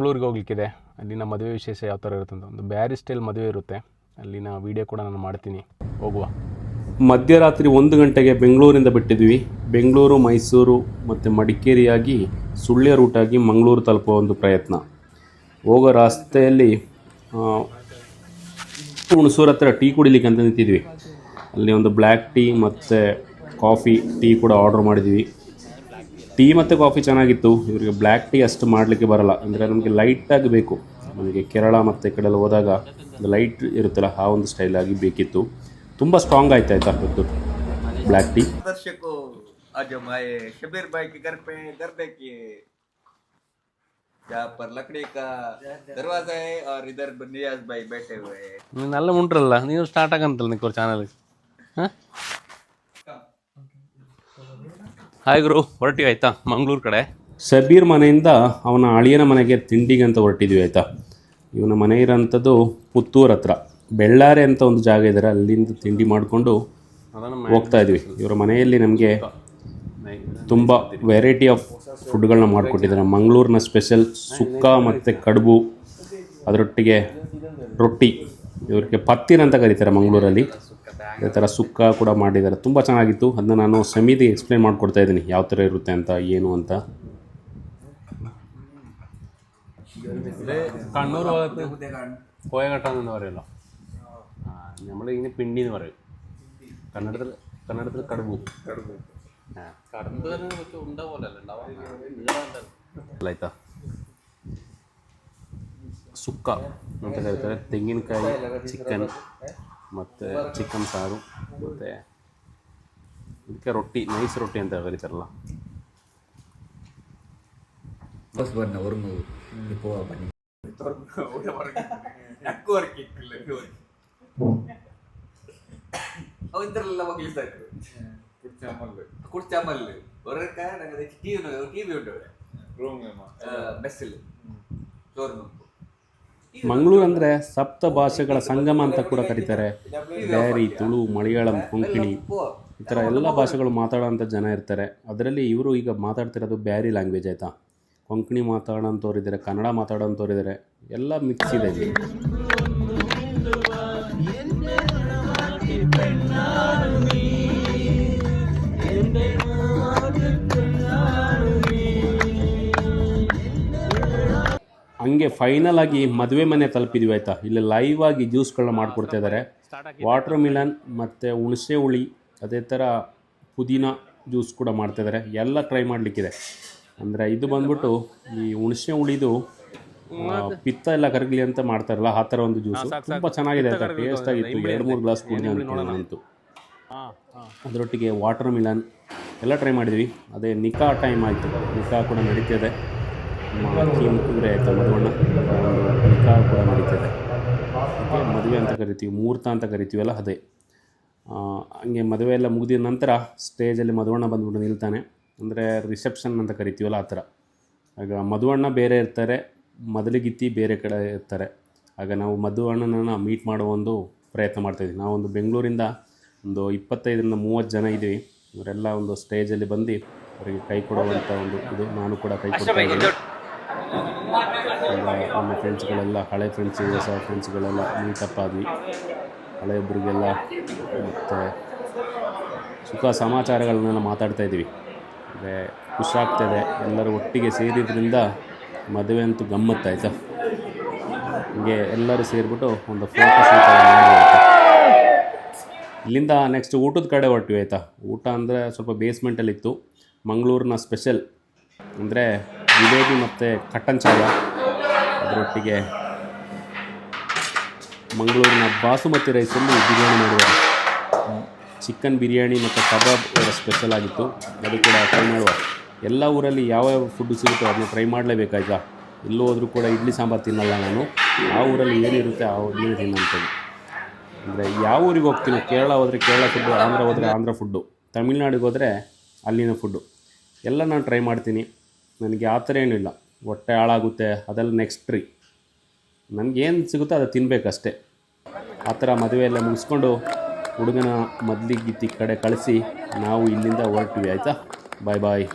ಮಂಗಳೂರಿಗೆ ಹೋಗ್ಲಿಕ್ಕಿದೆ. ಅಲ್ಲಿನ ಮದುವೆ ವಿಶೇಷ ಯಾವ ಥರ ಇರುತ್ತೆ ಅಂತ ಒಂದು ಬ್ಯಾರಿ ಸ್ಟೈಲ್ ಮದುವೆ ಇರುತ್ತೆ. ಅಲ್ಲಿನ ವೀಡಿಯೋ ಕೂಡ ನಾನು ಮಾಡ್ತೀನಿ, ಹೋಗುವ. ಮಧ್ಯರಾತ್ರಿ 1 ಗಂಟೆಗೆ ಬೆಂಗಳೂರಿಂದ ಬಿಟ್ಟಿದ್ವಿ. ಬೆಂಗಳೂರು, ಮೈಸೂರು ಮತ್ತು ಮಡಿಕೇರಿಯಾಗಿ ಸುಳ್ಯ ರೂಟಾಗಿ ಮಂಗಳೂರು ತಲುಪುವ ಒಂದು ಪ್ರಯತ್ನ. ಹೋಗೋ ರಸ್ತೆಯಲ್ಲಿ ಹುಣಸೂರು ಹತ್ರ ಟೀ ಕುಡಿಲಿಕ್ಕೆ ಅಂತ ನಿಂತಿದ್ವಿ. ಅಲ್ಲಿ ಒಂದು ಬ್ಲ್ಯಾಕ್ ಟೀ ಮತ್ತು ಕಾಫಿ ಟೀ ಕೂಡ ಆರ್ಡರ್ ಮಾಡಿದ್ವಿ. ಟೀ ಮತ್ತು ಕಾಫಿ ಚೆನ್ನಾಗಿತ್ತು. ಇವರಿಗೆ ಬ್ಲ್ಯಾಕ್ ಟೀ ಅಷ್ಟು ಮಾಡಲಿಕ್ಕೆ ಬರಲ್ಲ, ಅಂದರೆ ನಮಗೆ ಲೈಟಾಗಿ ಬೇಕು. ನಮಗೆ ಕೇರಳ ಮತ್ತು ಈ ಕಡೆ ಎಲ್ಲ ಹೋದಾಗ ಲೈಟ್ ಇರುತ್ತಲ್ಲ, ಆ ಒಂದು ಸ್ಟೈಲಾಗಿ ಬೇಕಿತ್ತು. ತುಂಬ ಸ್ಟ್ರಾಂಗ್ ಆಯ್ತು ಇವತ್ತು ಬ್ಲ್ಯಾಕ್ ಟೀ. നല്ല ಮುಂಟ್ರಲ್ಲ ನೀವು ಸ್ಟಾರ್ಟ್ ಆಗಂತಲ್ಲ ನಿಕ್ಕೋ ಚಾನಲ್. ಹಾಯ್ ಗುರು, ಹೊರಟಿವಿ ಆಯಿತಾ ಮಂಗಳೂರು ಕಡೆ. ಶಬೀರ್ ಮನೆಯಿಂದ ಅವನ ಅಳಿಯನ ಮನೆಗೆ ತಿಂಡಿಗೆ ಅಂತ ಹೊರಟಿದ್ವಿ ಆಯಿತಾ. ಇವನ ಮನೆ ಇರೋಂಥದ್ದು ಪುತ್ತೂರು ಹತ್ರ ಬೆಳ್ಳಾರೆ ಅಂತ ಒಂದು ಜಾಗ ಇದ್ದಾರೆ, ಅಲ್ಲಿಂದ ತಿಂಡಿ ಮಾಡಿಕೊಂಡು ಹೋಗ್ತಾ ಇದ್ವಿ. ಇವರ ಮನೆಯಲ್ಲಿ ನಮಗೆ ತುಂಬ ವೆರೈಟಿ ಆಫ್ ಫುಡ್ಗಳನ್ನ ಮಾಡಿಕೊಟ್ಟಿದ್ದಾರೆ. ಮಂಗಳೂರಿನ ಸ್ಪೆಷಲ್ ಸುಕ್ಕ ಮತ್ತು ಕಡುಬು, ಅದರೊಟ್ಟಿಗೆ ರೊಟ್ಟಿ. ಇವರಿಗೆ ಪತ್ತಿರ ಅಂತ ಕರೀತಾರೆ ಮಂಗಳೂರಲ್ಲಿ. ಅದೇ ಥರ ಸುಕ್ಕ ಕೂಡ ಮಾಡಿದ್ದಾರೆ, ತುಂಬ ಚೆನ್ನಾಗಿತ್ತು. ಅದನ್ನ ನಾನು ಸಮಿತಿಗೆ ಎಕ್ಸ್ಪ್ಲೇನ್ ಮಾಡಿಕೊಡ್ತಾ ಇದ್ದೀನಿ ಯಾವ ಥರ ಇರುತ್ತೆ ಅಂತ, ಏನು ಅಂತ. കണ്ണൂർ ഭാഗത്ത് കോയഘട്ടം പറയല്ലോ, നമ്മൾ ഇങ്ങനെ പിണ്ടി എന്ന് പറയും. കന്നഡത്തിൽ കടുബു. ಆಯ್ತಾ. ಸುಕ್ಕ ಅಂತ ಕರೀತಾರೆ. ತೆಂಗಿನಕಾಯಿ, ಚಿಕನ್ ಮತ್ತು ಚಿಕನ್ ಸಾರು, ಮತ್ತು ಇದಕ್ಕೆ ರೊಟ್ಟಿ, ನೈಸ್ ರೊಟ್ಟಿ ಅಂತ ಕರೀತಾರಲ್ಲ. ಮಂಗಳೂರು ಅಂದರೆ ಸಪ್ತ ಭಾಷೆಗಳ ಸಂಗಮ ಅಂತ ಕೂಡ ಕರೀತಾರೆ. ಬ್ಯಾರಿ, ತುಳು, ಮಲಯಾಳಂ, ಕೊಂಕಣಿ, ಈ ಥರ ಎಲ್ಲ ಭಾಷೆಗಳು ಮಾತಾಡೋಂಥ ಜನ ಇರ್ತಾರೆ. ಅದರಲ್ಲಿ ಇವರು ಈಗ ಮಾತಾಡ್ತಿರೋದು ಬ್ಯಾರಿ ಲ್ಯಾಂಗ್ವೇಜ್ ಆಯಿತಾ. ಕೊಂಕಣಿ ಮಾತಾಡೋಂಥವ್ರು ಇದ್ದಾರೆ, ಕನ್ನಡ ಮಾತಾಡೋಂಥವ್ರು ಇದ್ದಾರೆ, ಎಲ್ಲ ಮಿಕ್ಸ್ ಇದೆ ಇಲ್ಲಿ. ಹಂಗೆ ಫೈನಲ್ ಆಗಿ ಮದುವೆ ಮನೆ ತಲುಪಿದ್ವಿ ಆಯಿತಾ. ಇಲ್ಲಿ ಲೈವ್ ಆಗಿ ಜ್ಯೂಸ್ಗಳನ್ನ ಮಾಡಿಕೊಡ್ತಾ ಇದ್ದಾರೆ. ವಾಟರ್ ಮಿಲನ್ ಮತ್ತು ಹುಣಸೆ ಹುಳಿ, ಅದೇ ಥರ ಪುದೀನ ಜ್ಯೂಸ್ ಕೂಡ ಮಾಡ್ತಾಯಿದ್ದಾರೆ. ಎಲ್ಲ ಟ್ರೈ ಮಾಡಲಿಕ್ಕಿದೆ. ಅಂದರೆ ಇದು ಬಂದ್ಬಿಟ್ಟು ಈ ಹುಣಸೆ ಹುಳಿದು ಪಿತ್ತ ಎಲ್ಲ ಕರಗಲಿ ಅಂತ ಮಾಡ್ತಾರಲ್ಲ, ಆ ಥರ ಒಂದು ಜ್ಯೂಸು. ತುಂಬ ಚೆನ್ನಾಗಿದೆ ಆಯಿತಾ, ಟೇಸ್ಟ್ ಆಗಿತ್ತು. 2-3 ಗ್ಲಾಸ್ ಕುಡಿದೆ ಅಂದ್ಕೊಳ್ಳೋಣಂತು. ಅದರೊಟ್ಟಿಗೆ ವಾಟರ್ ಮಿಲನ್ ಎಲ್ಲ ಟ್ರೈ ಮಾಡಿದ್ವಿ. ಅದೇ ನಿಕಾ ಟೈಮ್ ಆಯಿತು, ನಿಕಾ ಕೂಡ ನಡೀತಿದೆ. ಕೀಮುಂದ್ರೆ ಆಯಿತಾ ಮದುವಣ್ಣ, ನಿಕಾ ಕೂಡ ನಡೀತಿದೆ. ಅದಕ್ಕೆ ಮದುವೆ ಅಂತ ಕರಿತೀವಿ, ಮುಹೂರ್ತ ಅಂತ ಕರಿತೀವಲ್ಲ ಅದೇ. ಹಂಗೆ ಮದುವೆ ಎಲ್ಲ ಮುಗಿದ ನಂತರ ಸ್ಟೇಜಲ್ಲಿ ಮದುವಣ್ಣ ಬಂದ್ಬಿಟ್ಟು ನಿಲ್ತಾನೆ. ಅಂದರೆ ರಿಸೆಪ್ಷನ್ ಅಂತ ಕರಿತೀವಲ್ಲ ಆ ಥರ. ಆಗ ಮದುವಣ್ಣ ಬೇರೆ ಇರ್ತಾರೆ, ಮೊದಲಿಗಿತ್ತಿ ಬೇರೆ ಕಡೆ ಇರ್ತಾರೆ. ಆಗ ನಾವು ಮದುವಣ್ಣನ ಮೀಟ್ ಮಾಡೋ ಒಂದು ಪ್ರಯತ್ನ ಮಾಡ್ತಾಯಿದ್ವಿ. ನಾವೊಂದು ಬೆಂಗಳೂರಿಂದ ಒಂದು 25-30 ಜನ ಇದ್ದೀವಿ. ಇವರೆಲ್ಲ ಒಂದು ಸ್ಟೇಜಲ್ಲಿ ಬಂದು ಅವರಿಗೆ ಕೈ ಕೊಡುವಂಥ ಒಂದು ಇದು. ನಾನು ಕೂಡ ಕೈ ಕೊಡ್ತಾ ಇದ್ದೀನಿ. ನಮ್ಮ ಫ್ರೆಂಡ್ಸ್ಗಳೆಲ್ಲ, ಹಳೆ ಫ್ರೆಂಡ್ಸ್, ಹೊಸ ಫ್ರೆಂಡ್ಸ್ಗಳೆಲ್ಲ ಮೀಟಪ್ ಆದ್ವಿ. ಹಳೆಯೊಬ್ಬರಿಗೆಲ್ಲ ಮತ್ತು ಸುಖ ಸಮಾಚಾರಗಳನ್ನೆಲ್ಲ ಮಾತಾಡ್ತಾಯಿದ್ವಿ. ಅಂದರೆ ಖುಷಿಯಾಗ್ತಾಯಿದೆ. ಎಲ್ಲರೂ ಒಟ್ಟಿಗೆ ಸೇರಿದ್ರಿಂದ ಮದುವೆ ಅಂತೂ ಗಮ್ಮತ್ತಾಯ್ತಾ. ಹೀಗೆ ಎಲ್ಲರೂ ಸೇರಿಬಿಟ್ಟು ಒಂದು ಫೋಟೋ ಶೂಟ್ ಮಾಡಿ ಇಲ್ಲಿಂದ ನೆಕ್ಸ್ಟ್ ಊಟದ ಕಡೆ ಹೊರಟಿವಿ ಆಯಿತಾ. ಊಟ ಅಂದರೆ ಸ್ವಲ್ಪ ಬೇಸ್ಮೆಂಟಲ್ಲಿತ್ತು. ಮಂಗಳೂರಿನ ಸ್ಪೆಷಲ್ ಅಂದರೆ ಜಿಲೇಬಿ ಮತ್ತು ಕಟ್ಟನ್ ಚಾಯ, ಅದರೊಟ್ಟಿಗೆ ಮಂಗಳೂರಿನ ಬಾಸುಮತಿ ರೈಸಲ್ಲಿ ಬಿರಿಯಾನಿ ಮಾಡಿದ್ದಾರೆ. ಚಿಕನ್ ಬಿರಿಯಾನಿ ಮತ್ತು ಕಬಾಬ್ ಸ್ಪೆಷಲ್ ಆಗಿತ್ತು, ಅದು ಕೂಡ ಟ್ರೈ ಮಾಡುವ. ಎಲ್ಲ ಊರಲ್ಲಿ ಯಾವ್ಯಾವ ಫುಡ್ಡು ಸಿಗುತ್ತೋ ಅದನ್ನ ಟ್ರೈ ಮಾಡಲೇಬೇಕಾಯ್ತಾ. ಎಲ್ಲೂ ಹೋದರೂ ಕೂಡ ಇಡ್ಲಿ ಸಾಂಬಾರು ತಿನ್ನಲ್ಲ ನಾನು. ಆ ಊರಲ್ಲಿ ಏನಿರುತ್ತೆ ಆ ಇಡ್ಲಿ ತಿನ್ನಂಥದ್ದು. ಅಂದರೆ ಯಾವ ಊರಿಗೆ ಹೋಗ್ತೀನಿ, ಕೇರಳ ಹೋದರೆ ಕೇರಳ ಫುಡ್ಡು, ಆಂಧ್ರ ಹೋದರೆ ಆಂಧ್ರ ಫುಡ್ಡು, ತಮಿಳ್ನಾಡಿಗೆ ಹೋದರೆ ಅಲ್ಲಿನ ಫುಡ್ಡು ಎಲ್ಲ ನಾನು ಟ್ರೈ ಮಾಡ್ತೀನಿ. ನನಗೆ ಆ ಥರ ಏನಿಲ್ಲ, ಹೊಟ್ಟೆ ಹಾಳಾಗುತ್ತೆ ಅದೆಲ್ಲ ನೆಕ್ಸ್ಟ್ ಟ್ರೀ. ನನಗೇನು ಸಿಗುತ್ತೋ ಅದು ತಿನ್ನಬೇಕಷ್ಟೇ. ಆ ಥರ ಮದುವೆ ಎಲ್ಲ ಮುಗಿಸ್ಕೊಂಡು ಹುಡುಗನ ಮದ್ಲಿಗಿತ್ತಿ ಕಡೆ ಕಳಿಸಿ ನಾವು ಇಲ್ಲಿಂದ ಹೊರಟ್ವಿ ಆಯಿತಾ. ಬಾಯ್ ಬಾಯ್.